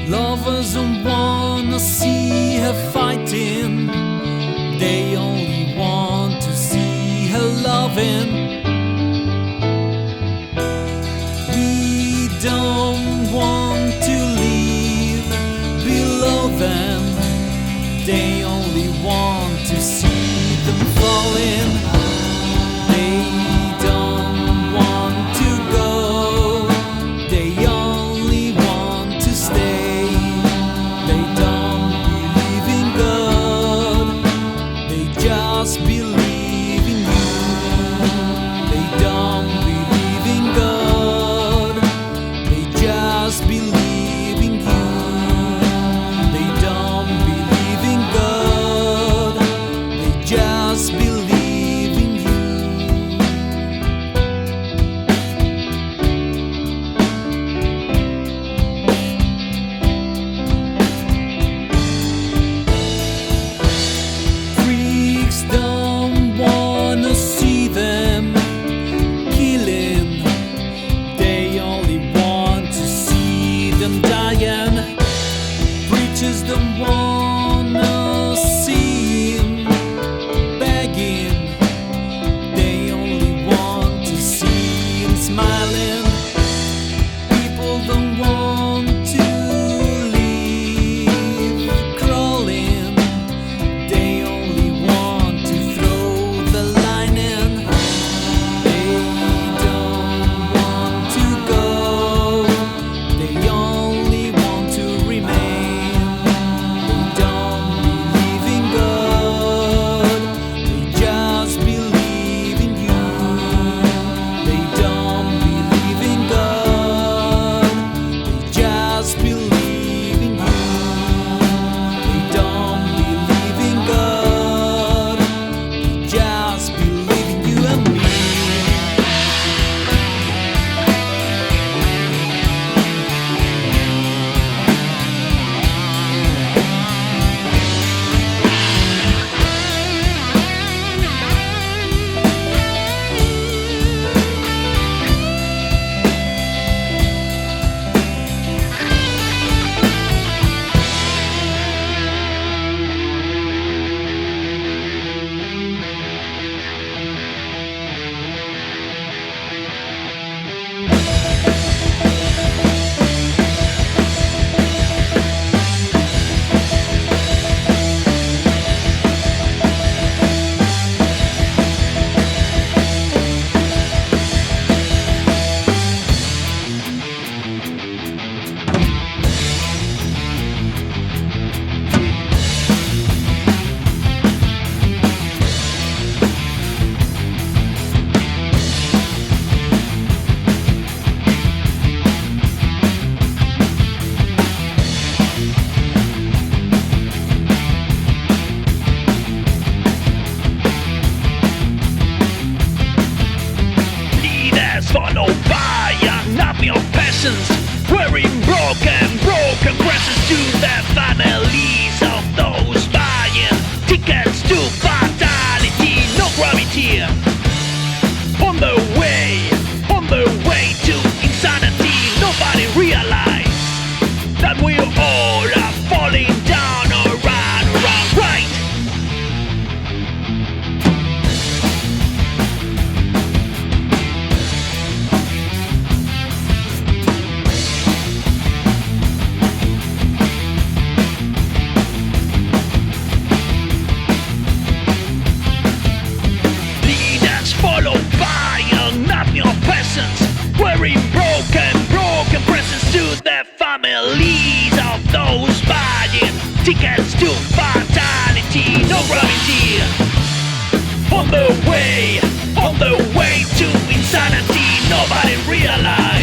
Lovers don't wanna see her fighting, they only want to see her loving. We don't want to leave below them, they only want to see them falling. They don't want to go, they only want to stay. They don't believe in God, they just believe in you. They don't believe in God, they just believe in you. They don't believe in God, they just believe in you. Freaks don't wanna see them killing, they only want to see them dying. Preachers don't wanna see him begging, they only want to see him smiling. People don't want to leave crawling, they only want to throw the line in. They don't want to go, they only want to remain. They don't believe in God, they just believe in you. They don't believe in God, they just believe in you. They don't believe in God, they just believe in you and me. Leaders followed by an army of peasants, wearing broken crosses to the families of those buying tickets to fatality. No gravity. On the way to insanity. Nobody realized that we all are falling down around, right? Leaders followed by an army of peasants, wearing broken presents to the families of those buying tickets to fatality. No gravity. On the way to insanity. Nobody realized